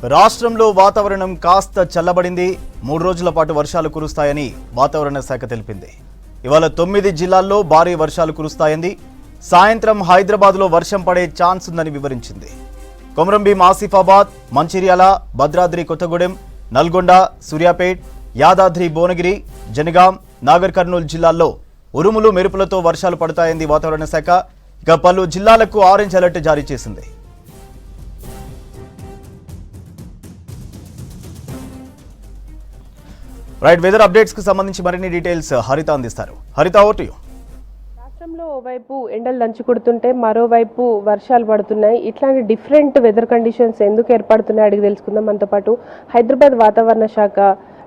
రాష్ట్రంలో వాతావరణం కాస్త చల్లబడింది. 3 రోజుల పాటు వర్షాలు కురుస్తాయని వాతావరణ శాఖ తెలిపింది. ఇవాళ 9 జిల్లాల్లో భారీ వర్షాలు కురుస్తాయని, సాయంత్రం హైదరాబాద్లో వర్షం పడే ఛాన్స్ ఉందని వివరించింది. కొమరంభీం, ఆసిఫాబాద్, మంచిర్యాల, భద్రాద్రి కొత్తగూడెం, నల్గొండ, సూర్యాపేట్, యాదాద్రి భువనగిరి, జనగాం, నాగర్ కర్నూలు జిల్లాల్లో ఉరుములు మెరుపులతో వర్షాలు పడతాయని వాతావరణ శాఖ ఇక పలు జిల్లాలకు ఆరెంజ్ అలర్ట్ జారీ చేసింది. రైట్, వెదర్ అప్డేట్స్ కు సంబంధించి మరిన్ని డీటెయిల్స్ హరిత అందిస్తారు. హరిత, ఓవర్ టు యు. రాష్ట్రంలో ఓవైపు ఎండలు దంచి కొడుతుంటే మరోవైపు వర్షాలు పడుతున్నాయి. ఇట్లాంటి డిఫరెంట్ వెదర్ కండిషన్స్ ఎందుకు ఏర్పడుతున్నాయి అడిగి తెలుసుకుందాం. మనతో పాటు హైదరాబాద్ వాతావరణ శాఖ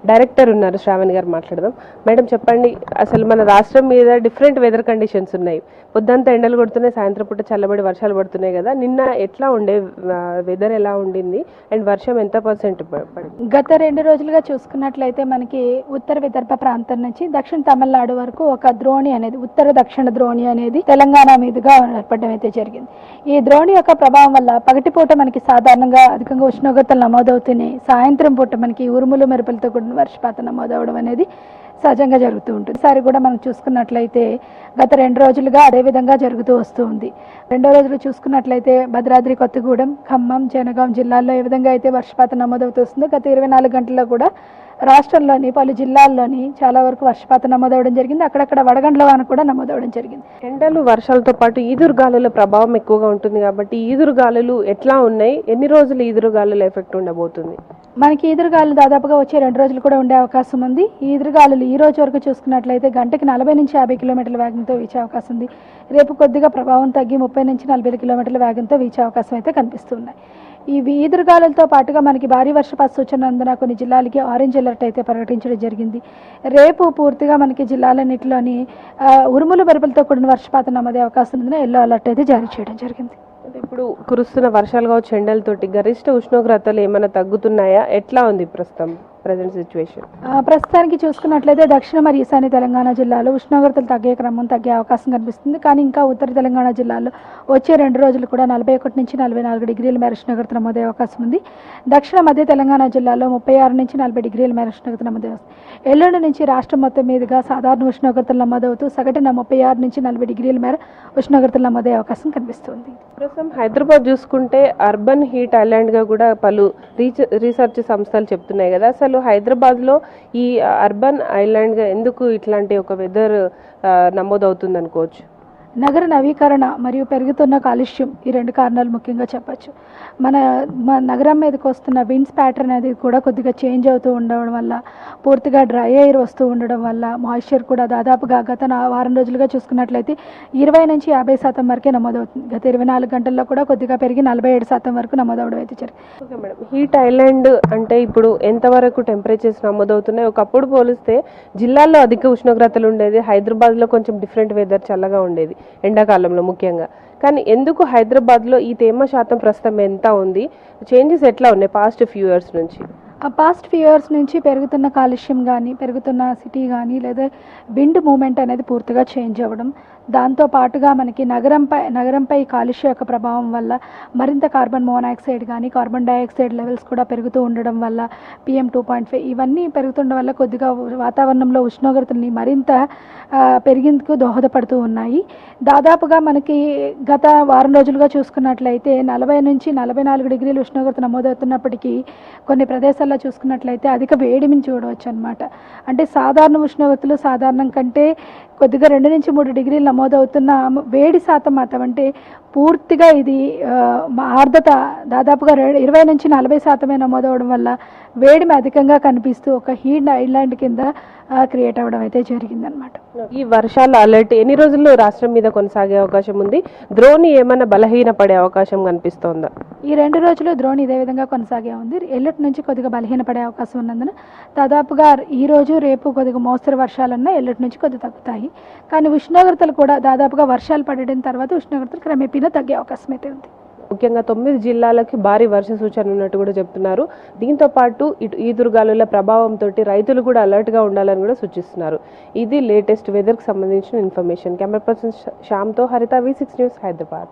డైరెక్టర్ ఉన్నారు, శ్రావణి గారు, మాట్లాడదాం. మేడం, చెప్పండి, అసలు మన రాష్ట్రం మీద డిఫరెంట్ వెదర్ కండిషన్స్ ఉన్నాయి. పొద్దంతా ఎండలు కొడుతున్నాయి, సాయంత్రం పూట చల్లబడి వర్షాలు పడుతున్నాయి కదా. నిన్న ఎట్లా ఉండే వెదర్, ఎలా ఉండింది, అండ్ వర్షం ఎంత పర్సెంట్ పడింది? గత 2 రోజులుగా చూసుకున్నట్లయితే మనకి ఉత్తర విదర్భ ప్రాంతం నుంచి దక్షిణ తమిళనాడు వరకు ఒక ద్రోణి అనేది, ఉత్తర దక్షిణ ద్రోణి అనేది తెలంగాణ మీదుగా ఏర్పడడం అయితే జరిగింది. ఈ ద్రోణి యొక్క ప్రభావం వల్ల పగటిపూట మనకి సాధారణంగా అధికంగా ఉష్ణోగ్రతలు నమోదవుతున్నాయి. సాయంత్రం పూట మనకి ఉరుములు మెరుపులతో కూడిన వర్షపాతం నమోదవడం అనేది సహజంగా జరుగుతూ ఉంటుంది. ఈసారి కూడా మనం చూసుకున్నట్లయితే గత 2 రోజులుగా అదే విధంగా జరుగుతూ వస్తూ ఉంది. 2వ రోజులు చూసుకున్నట్లయితే భద్రాద్రి కొత్తగూడెం, ఖమ్మం, జనగాం జిల్లాల్లో ఏ విధంగా అయితే వర్షపాతం నమోదవుతూ వస్తుందో గత 24 గంటల్లో కూడా రాష్ట్రంలోని పలు జిల్లాల్లోని చాలా వరకు వర్షపాతం నమోదవడం జరిగింది. అక్కడక్కడ వడగండ్ల వాన కూడా నమోదవడం జరిగింది. ఎండలు, వర్షాలతో పాటు ఈదురుగాలుల ప్రభావం ఎక్కువగా ఉంటుంది కాబట్టి ఈదురుగాలులు ఎట్లా ఉన్నాయి, ఎన్ని రోజులు ఈదురుగాలుల ఎఫెక్ట్ ఉండబోతుంది? మనకి ఈదురుగాలు దాదాపుగా వచ్చే 2 రోజులు కూడా ఉండే అవకాశం ఉంది. ఈ ఈదురుగాలులు ఈ రోజు వరకు చూసుకున్నట్లయితే గంటకి 40 నుంచి 50 కిలోమీటర్ల వేగంతో వీచే అవకాశం ఉంది. రేపు కొద్దిగా ప్రభావం తగ్గి 30 నుంచి 40 కిలోమీటర్ల వేగంతో వీచే అవకాశం అయితే కనిపిస్తున్నాయి. ఈ ఈదురుగాలులతో పాటుగా మనకి భారీ వర్షపాత సూచన అందున కొన్ని జిల్లాలకి ఆరెంజ్ అలర్ట్ అయితే ప్రకటించడం జరిగింది. రేపు పూర్తిగా మనకి జిల్లాలన్నింటిలోని ఉరుములు మెరుపులతో కూడిన వర్షపాతం నమోదే అవకాశం ఉందని ఎల్లో అలర్ట్ అయితే జారీ చేయడం జరిగింది. ఇప్పుడు కురుస్తున్న వర్షాలు కావచ్చు, ఎండలతోటి గరిష్ట ఉష్ణోగ్రతలు ఏమైనా తగ్గుతున్నాయా? ఎట్లా ఉంది ప్రజెంట్ సిచ్యువేషన్? ప్రస్తుతానికి చూసుకున్నట్లయితే దక్షిణ మరియు ఈశాన్య తెలంగాణ జిల్లాలో ఉష్ణోగ్రతలు తగ్గే అవకాశం కనిపిస్తుంది. కానీ ఇంకా ఉత్తర తెలంగాణ జిల్లాలో వచ్చే 2 రోజులు కూడా 41 నుంచి 44 డిగ్రీల మేర ఉష్ణోగ్రత నమోదే అవకాశం ఉంది. దక్షిణ మధ్య తెలంగాణ జిల్లాలో 36 నుంచి 40 డిగ్రీల మేర ఉష్ణోగ్రత నమోదే వస్తుంది. ఎల్లుండి నుంచి రాష్ట్రం మొత్తం మీదుగా సాధారణ ఉష్ణోగ్రతలు నమోదవుతూ సగటున 36 నుంచి 40 డిగ్రీల మేర ఉష్ణోగ్రతలు నమోదే అవకాశం కనిపిస్తుంది. ప్రస్తుతం హైదరాబాద్ చూసుకుంటే అర్బన్ హీట్ ఐలాండ్గా కూడా పలు రీసెర్చ్ సంస్థలు చెప్తున్నాయి కదా. అసలు హైదరాబాద్లో ఈ అర్బన్ ఐలాండ్గా ఎందుకు ఇట్లాంటి ఒక వెదర్ నమోదవుతుంది అనుకోవచ్చు? నగర నవీకరణ మరియు పెరుగుతున్న కాలుష్యం, ఈ 2 కారణాలు ముఖ్యంగా చెప్పచ్చు. మన నగరం మీదకి వస్తున్న విండ్స్ ప్యాటర్న్ అనేది కూడా కొద్దిగా చేంజ్ అవుతూ ఉండడం వల్ల, పూర్తిగా డ్రై ఎయిర్ వస్తూ ఉండడం వల్ల మాయిశ్చర్ కూడా దాదాపుగా గత వారం రోజులుగా చూసుకున్నట్లయితే 20 నుంచి 50% వరకే నమోదవుతుంది. గత 24 గంటల్లో కూడా కొద్దిగా పెరిగి 47% వరకు నమోదవడం అయితే జరిగింది. ఓకే మేడం, హీట్ ఐలాండ్ అంటే ఇప్పుడు ఎంతవరకు టెంపరేచర్స్ నమోదవుతున్నాయి? ఒకప్పుడు పోలిస్తే జిల్లాల్లో అధిక ఉష్ణోగ్రతలు ఉండేది, హైదరాబాద్లో కొంచెం డిఫరెంట్ వెదర్, చల్లగా ఉండేది ఎండాకాలంలో ముఖ్యంగా. కానీ ఎందుకు హైదరాబాద్లో ఈ తేమ శాతం ప్రస్తుతం ఎంత ఉంది? చేంజెస్ ఎట్లా ఉన్నాయి పాస్ట్ ఫ్యూ ఇయర్స్ నుంచి? పాస్ట్ ఫ్యూ ఇయర్స్ నుంచి పెరుగుతున్న కాలుష్యం కానీ, పెరుగుతున్న సిటీ కానీ, లేదా విండ్ మూమెంట్ అనేది పూర్తిగా చేంజ్ అవ్వడం, దాంతో పాటుగా మనకి నగరంపై కాలుష్య యొక్క ప్రభావం వల్ల మరింత కార్బన్ మోనాక్సైడ్ కానీ, కార్బన్ డైఆక్సైడ్ లెవెల్స్ కూడా పెరుగుతూ ఉండడం వల్ల, PM 2.5 ఇవన్నీ పెరుగుతుండడం వల్ల కొద్దిగా వాతావరణంలో ఉష్ణోగ్రతల్ని మరింత పెరిగేందుకు దోహదపడుతూ ఉన్నాయి. దాదాపుగా మనకి గత వారం రోజులుగా చూసుకున్నట్లయితే 40 నుంచి 44 డిగ్రీల ఉష్ణోగ్రత నమోదవుతున్నప్పటికీ కొన్ని ప్రదేశాల్లో చూసుకున్నట్లయితే అధిక వేడిని చూడవచ్చు అనమాట. అంటే సాధారణ ఉష్ణోగ్రతలు సాధారణం కంటే కొద్దిగా 2 నుంచి 3 డిగ్రీలు నమోదవుతున్న వేడి శాతం మాత్రం, అంటే పూర్తిగా ఇది ఆర్ద్రత దాదాపుగా 20 నుంచి 40% నమోదవడం వల్ల వేడిమి అధికంగా కనిపిస్తూ ఒక హీట్ ఐలాండ్ కింద క్రియేట్ అవ్వడం అయితే జరిగిందనమాట. ఈ వర్షాల అలర్ట్ ఎన్ని రోజుల్లో రాష్ట్రం మీద కొనసాగే అవకాశం ఉంది? ద్రోణి ఏమైనా బలహీన పడే అవకాశం కనిపిస్తోందా? ఈ 2 రోజులు ద్రోణి ఇదే విధంగా కొనసాగే ఉంది. ఎల్లటి నుంచి కొద్దిగా బలహీన పడే అవకాశం ఉన్నందున దాదాపుగా ఈ రోజు రేపు కొద్దిగా మోస్తరు వర్షాలన్నా ఎల్లటి నుంచి కొద్దిగా తగ్గుతాయి. కానీ ఉష్ణోగ్రతలు కూడా దాదాపుగా వర్షాలు పడడం తర్వాత ఉష్ణోగ్రతలు క్రమేపీనా తగ్గే అవకాశం అయితే ఉంది. ముఖ్యంగా 9 జిల్లాలకి భారీ వర్ష సూచన ఉన్నట్టు కూడా చెప్తున్నారు. దీంతో పాటు ఇటు ఈదురుగాలుల ప్రభావంతో రైతులు కూడా అలర్ట్గా ఉండాలని కూడా సూచిస్తున్నారు. ఇది లేటెస్ట్ వెదర్కి సంబంధించిన ఇన్ఫర్మేషన్. కెమెరా పర్సన్ శ్యామ్తో హరిత, V6 న్యూస్, హైదరాబాద్.